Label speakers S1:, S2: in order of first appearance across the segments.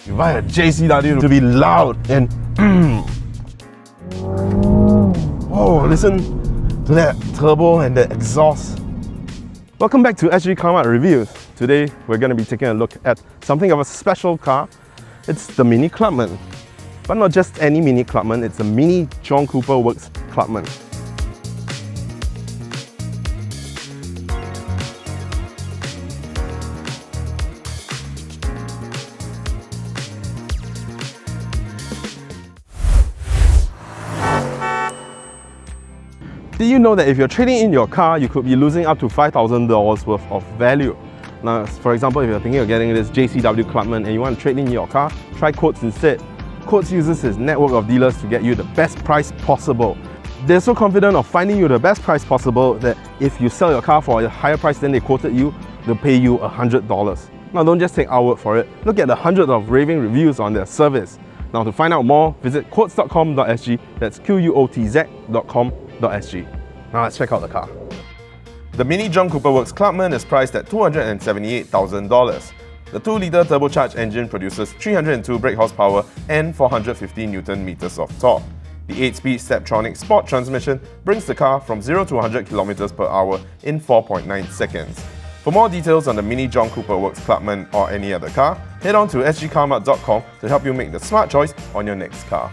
S1: You buy a JCW to be loud and oh, listen to that turbo and that exhaust. Welcome back to Sgcarmart Reviews. Today we're going to be taking a look at something of a special car. It's the Mini Clubman. But not just any Mini Clubman, it's the Mini John Cooper Works Clubman. Did you know that if you're trading in your car, you could be losing up to $5,000 worth of value? Now, for example, if you're thinking of getting this JCW Clubman and you want to trade in your car, try Quotz instead. Quotz uses its network of dealers to get you the best price possible. They're so confident of finding you the best price possible that if you sell your car for a higher price than they quoted you, they'll pay you $100. Now, don't just take our word for it. Look at the hundreds of raving reviews on their service. Now, to find out more, visit quotz.com.sg. That's quotz.com.sg. Now let's check out the car. The Mini John Cooper Works Clubman is priced at $278,000. The 2-litre turbocharged engine produces 302 brake horsepower and 450 Nm of torque. The 8-speed Steptronic Sport transmission brings the car from 0 to 100 km per hour in 4.9 seconds. For more details on the Mini John Cooper Works Clubman or any other car, head on to sgcarmart.com to help you make the smart choice on your next car.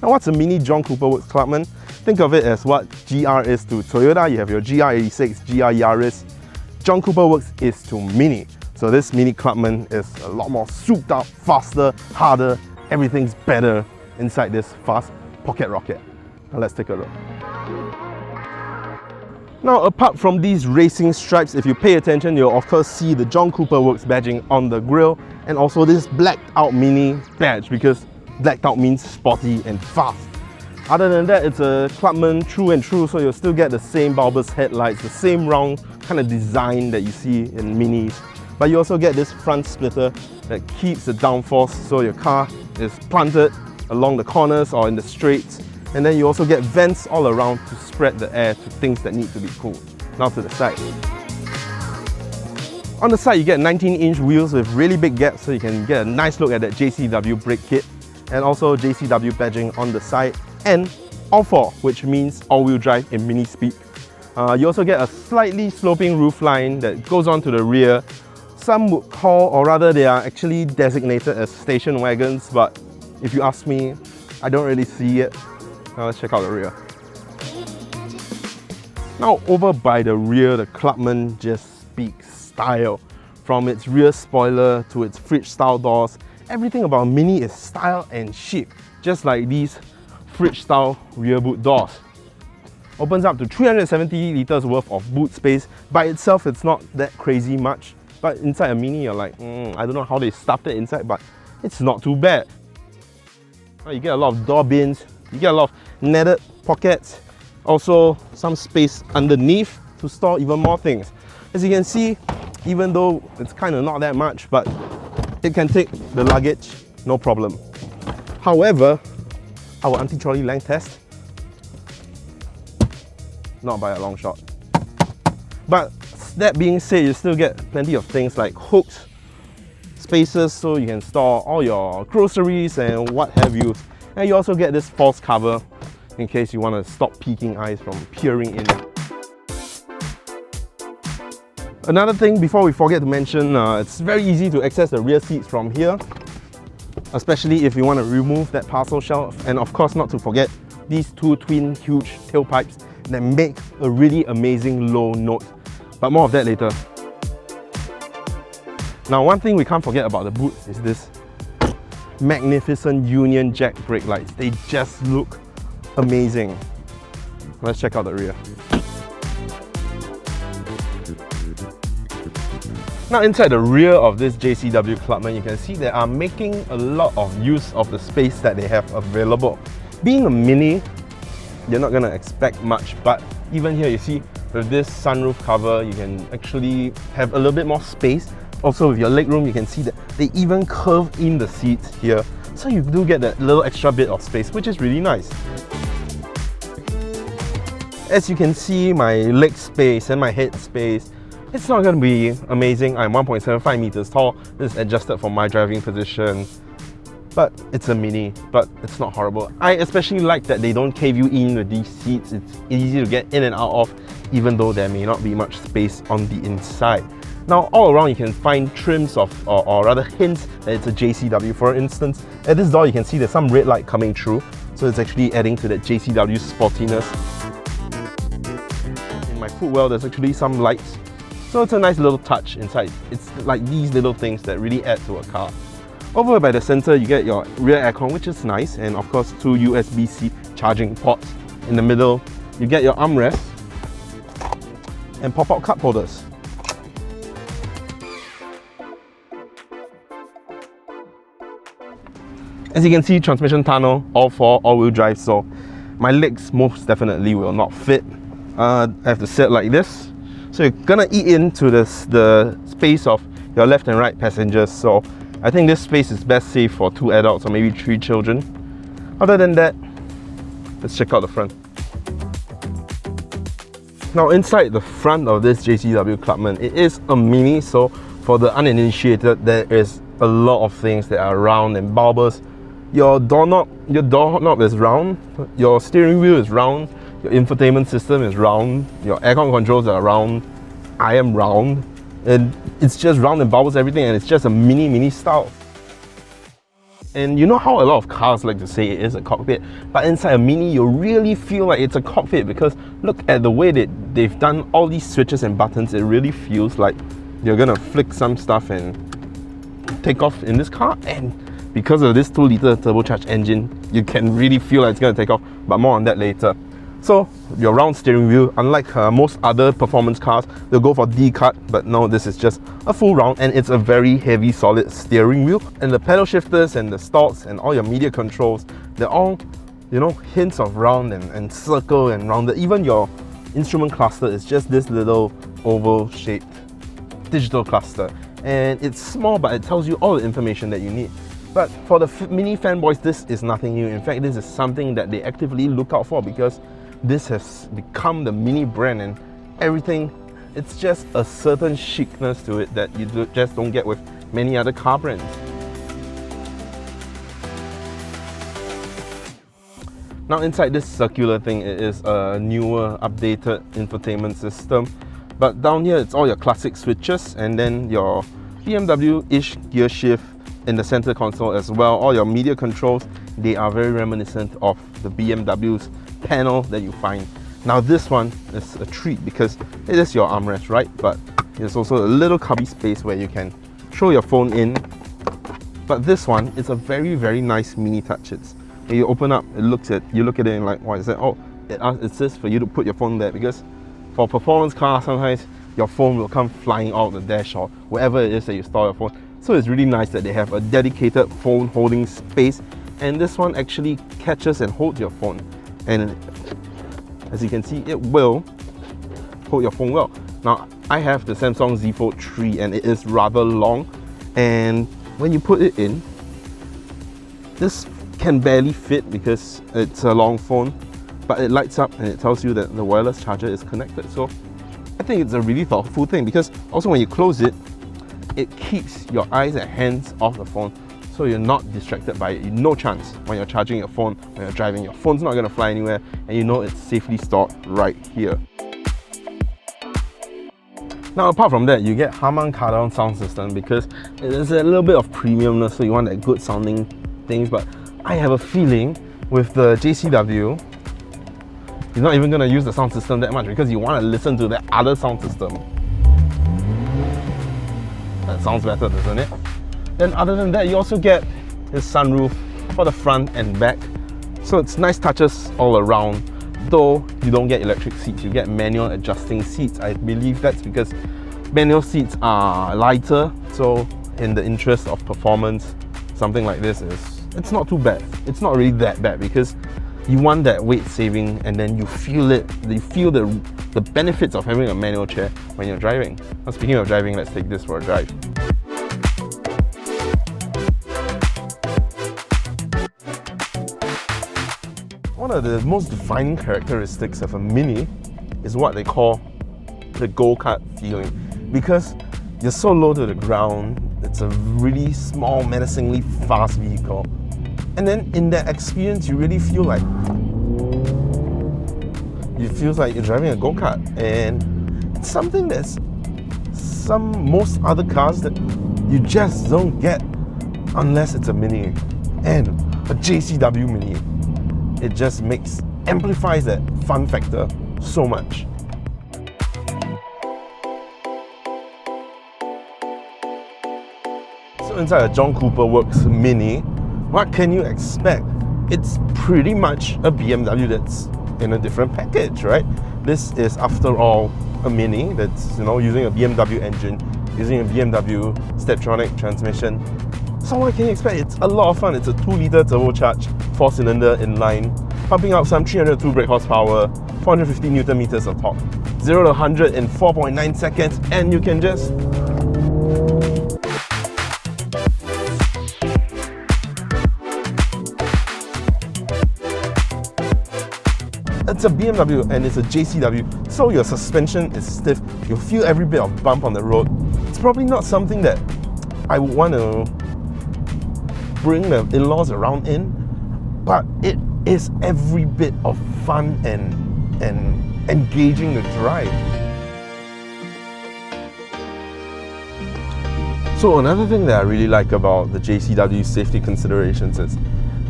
S1: Now, what's a Mini John Cooper Works Clubman? Think of it as what GR is to Toyota. You have your GR86, GR Yaris. John Cooper Works is to Mini. So this Mini Clubman is a lot more souped up, faster, harder. Everything's better inside this fast pocket rocket. Now let's take a look. Now, apart from these racing stripes, if you pay attention, you'll of course see the John Cooper Works badging on the grille and also this blacked out Mini badge, because blacked out means sporty and fast. Other than that, it's a Clubman true and true, so you'll still get the same bulbous headlights, the same round kind of design that you see in Minis. But you also get this front splitter that keeps the downforce so your car is planted along the corners or in the straights. And then you also get vents all around to spread the air to things that need to be cooled. Now to the side. On the side, you get 19-inch wheels with really big gaps, so you can get a nice look at that JCW brake kit. And also JCW badging on the side, and all-4, which means all-wheel drive in Mini speak. You also get a slightly sloping roofline that goes on to the rear. Some would call, or rather they are actually designated as station wagons, but if you ask me, I don't really see it. Now let's check out the rear. Now over by the rear, the Clubman just speaks style. From its rear spoiler to its fridge-style doors, everything about Mini is style and chic, just like these fridge-style rear boot doors. Opens up to 370 litres worth of boot space. By itself, it's not that crazy much, but inside a Mini, you're like, I don't know how they stuffed it inside, but it's not too bad. You get a lot of door bins, you get a lot of netted pockets, also some space underneath to store even more things. As you can see, even though it's kind of not that much, but it can take the luggage, no problem. However, our anti-trolley length test, not by a long shot. But that being said, you still get plenty of things like hooked spaces so you can store all your groceries and what have you. And you also get this false cover in case you want to stop peeking eyes from peering in. Another thing before we forget to mention, it's very easy to access the rear seats from here, especially if you want to remove that parcel shelf. And of course, not to forget these two twin huge tailpipes that make a really amazing low note. But more of that later. Now, one thing we can't forget about the boot is this magnificent Union Jack brake lights. They just look amazing. Let's check out the rear. Now, inside the rear of this JCW Clubman, you can see they are making a lot of use of the space that they have available. Being a Mini, you're not going to expect much, but even here you see with this sunroof cover, you can actually have a little bit more space. Also with your legroom, you can see that they even curve in the seats here, so you do get that little extra bit of space, which is really nice. As you can see, my leg space and my head space It's not going to be amazing. I'm 1.75 meters tall. This is adjusted for my driving position. But it's a Mini, but it's not horrible. I especially like that they don't cave you in with these seats. It's easy to get in and out of, even though there may not be much space on the inside. Now, all around you can find trims of, or rather hints that it's a JCW. For instance, at this door you can see there's some red light coming through, so it's actually adding to that JCW sportiness. In my footwell there's actually some lights, so it's a nice little touch inside. It's like these little things that really add to a car. Over by the center you get your rear aircon, which is nice, and of course 2 USB-C charging ports. In the middle you get your armrest and pop-out cup holders. As you can see, transmission tunnel, all 4 all-wheel drive, so my legs most definitely will not fit. I have to sit like this, so you're gonna eat into the space of your left and right passengers. So I think this space is best saved for 2 adults or maybe 3 children. Other than that, let's check out the front. Now inside the front of this JCW Clubman, it is a Mini, so for the uninitiated, there is a lot of things that are round and bulbous. Your doorknob is round, your steering wheel is round, your infotainment system is round, your aircon controls are round, I am round, and it's just round and bulbous everything, and it's just a mini style. And you know how a lot of cars like to say it is a cockpit, but inside a Mini you really feel like it's a cockpit, because look at the way that they've done all these switches and buttons. It really feels like you're gonna flick some stuff and take off in this car, and because of this 2-liter turbocharged engine, you can really feel like it's gonna take off, but more on that later. So your round steering wheel, unlike most other performance cars, they'll go for D-cut, but no, this is just a full round, and it's a very heavy solid steering wheel. And the pedal shifters and the stalks and all your media controls, they're all, you know, hints of round and circle and rounded. Even your instrument cluster is just this little oval shaped digital cluster, and it's small, but it tells you all the information that you need. But for the Mini fanboys, this is nothing new. In fact, this is something that they actively look out for, because this has become the Mini brand, and everything, it's just a certain chicness to it that you just don't get with many other car brands. Now inside this circular thing, it is a newer, updated infotainment system. But down here, it's all your classic switches, and then your BMW-ish gear shift in the center console as well. All your media controls, they are very reminiscent of the BMW's panel that you find. Now this one is a treat because it is your armrest, right? But there's also a little cubby space where you can throw your phone in. But this one is a very nice Mini touch. It's when you open up, you look at it and like, what is that? Oh, it says for you to put your phone there, because for performance cars, sometimes your phone will come flying out the dash or wherever it is that you store your phone. So it's really nice that they have a dedicated phone holding space, and this one actually catches and holds your phone. And as you can see, it will hold your phone well. Now, I have the Samsung Z Fold 3 and it is rather long, and when you put it in, this can barely fit because it's a long phone, but it lights up and it tells you that the wireless charger is connected. So I think it's a really thoughtful thing, because also when you close it, it keeps your eyes and hands off the phone, so you're not distracted by it. No chance when you're charging your phone, when you're driving, your phone's not going to fly anywhere, and you know it's safely stored right here. Now apart from that, you get Harman Kardon sound system, because there's a little bit of premiumness, so you want that good sounding things. But I have a feeling with the JCW, you're not even going to use the sound system that much, because you want to listen to the other sound system. That sounds better, doesn't it? Then other than that, you also get this sunroof for the front and back. So it's nice touches all around, though you don't get electric seats, you get manual adjusting seats. I believe that's because manual seats are lighter, so in the interest of performance, something like this it's not too bad. It's not really that bad, because you want that weight saving, and then you feel it. You feel the benefits of having a manual chair when you're driving. Now, speaking of driving, let's take this for a drive. One of the most defining characteristics of a Mini is what they call the go-kart feeling. because you're so low to the ground. It's a really small, menacingly fast vehicle. And then in that experience, you really feel like you're driving a go-kart. And it's something that's most other cars that you just don't get unless it's a Mini. And a JCW Mini, it just amplifies that fun factor so much. So inside a John Cooper Works Mini, what can you expect? It's pretty much a BMW that's in a different package, right? This is, after all, a Mini that's using a BMW engine, using a BMW Steptronic transmission. So what can you expect? It's a lot of fun. It's a 2-litre turbocharged 4-cylinder inline, pumping out some 302 brake horsepower, 450 Newton meters of torque, 0 to 100 in 4.9 seconds, and you can just it's a BMW and it's a JCW, so your suspension is stiff. You'll feel every bit of bump on the road. It's probably not something that I would want to bring the in-laws around in, but it is every bit of fun and engaging to drive. So another thing that I really like about the JCW safety considerations is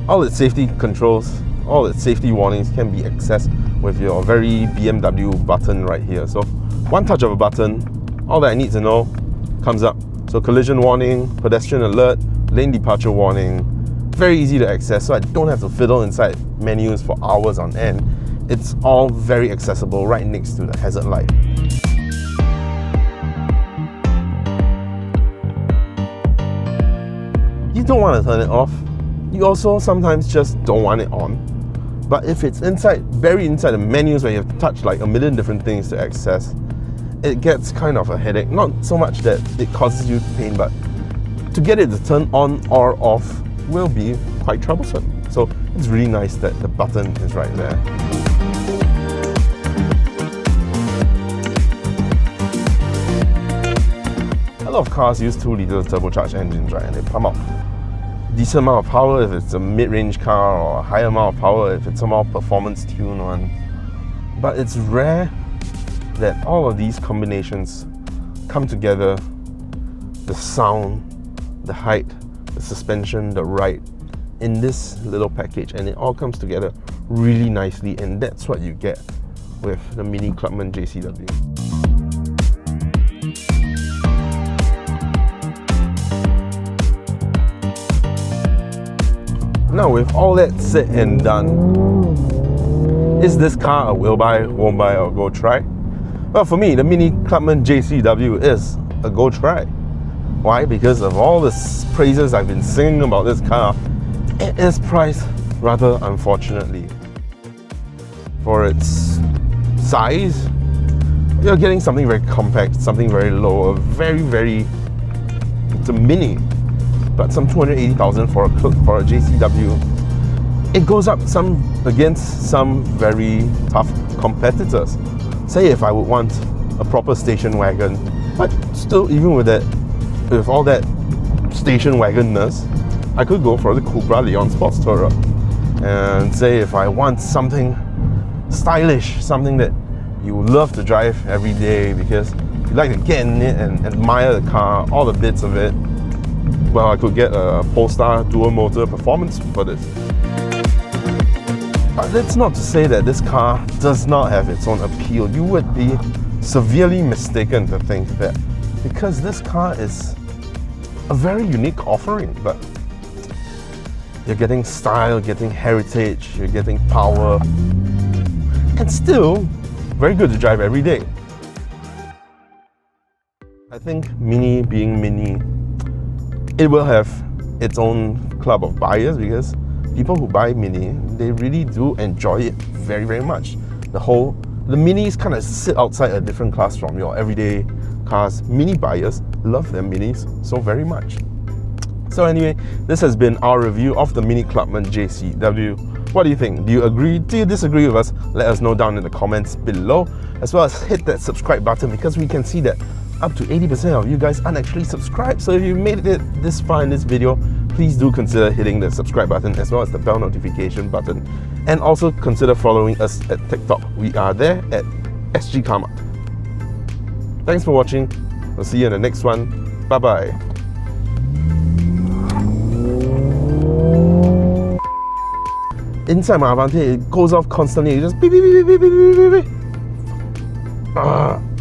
S1: all its safety controls, all its safety warnings can be accessed with your very BMW button right here. So one touch of a button, all that I need to know comes up. So collision warning, pedestrian alert, lane departure warning, very easy to access, so I don't have to fiddle inside menus for hours on end. It's all very accessible right next to the hazard light. You don't want to turn it off. You also sometimes just don't want it on. But if it's buried inside the menus where you have to touch like a million different things to access, it gets kind of a headache. Not so much that it causes you pain, but to get it to turn on or off will be quite troublesome. So it's really nice that the button is right there. A lot of cars use 2-litre turbocharged engines, right? And they pump out decent amount of power if it's a mid-range car, or a higher amount of power if it's a more performance-tuned one. But it's rare that all of these combinations come together. The sound, the height, the suspension, the ride in this little package, and it all comes together really nicely, and that's what you get with the Mini Clubman JCW. Now, with all that said and done, is this car a will buy, won't buy, or go try? Well, for me, the Mini Clubman JCW is a go try. Why? Because of all the praises I've been singing about this car, it is priced rather unfortunately. For its size, you're getting something very compact, something very low, it's a Mini. But some 280,000 for a JCW. It goes up against some very tough competitors. Say if I would want a proper station wagon, but still, even with all that station wagonness, I could go for the Cupra Leon Sports Tourer. And say if I want something stylish, something that you love to drive every day because you like to get in it and admire the car, all the bits of it, well, I could get a Polestar dual motor performance for this. But that's not to say that this car does not have its own appeal. You would be severely mistaken to think that, because this car is a very unique offering. But you're getting style, getting heritage, you're getting power, and still very good to drive every day. I think Mini being Mini, it will have its own club of buyers, because people who buy Mini, they really do enjoy it very, very much. The Minis kind of sit outside a different class from your everyday cars. Mini buyers love their Minis so very much. So anyway, this has been our review of the Mini Clubman JCW. What do you think? Do you agree? Do you disagree with us? Let us know down in the comments below, as well as hit that subscribe button, because we can see that up to 80% of you guys aren't actually subscribed. So if you made it this far in this video, please do consider hitting the subscribe button as well as the bell notification button. And also consider following us at TikTok. We are there at Sgcarmart. Thanks for watching. We'll see you in the next one. Bye-bye. Inside my Avante, it goes off constantly. It just beep, beep, beep, beep, beep, beep, beep, beep.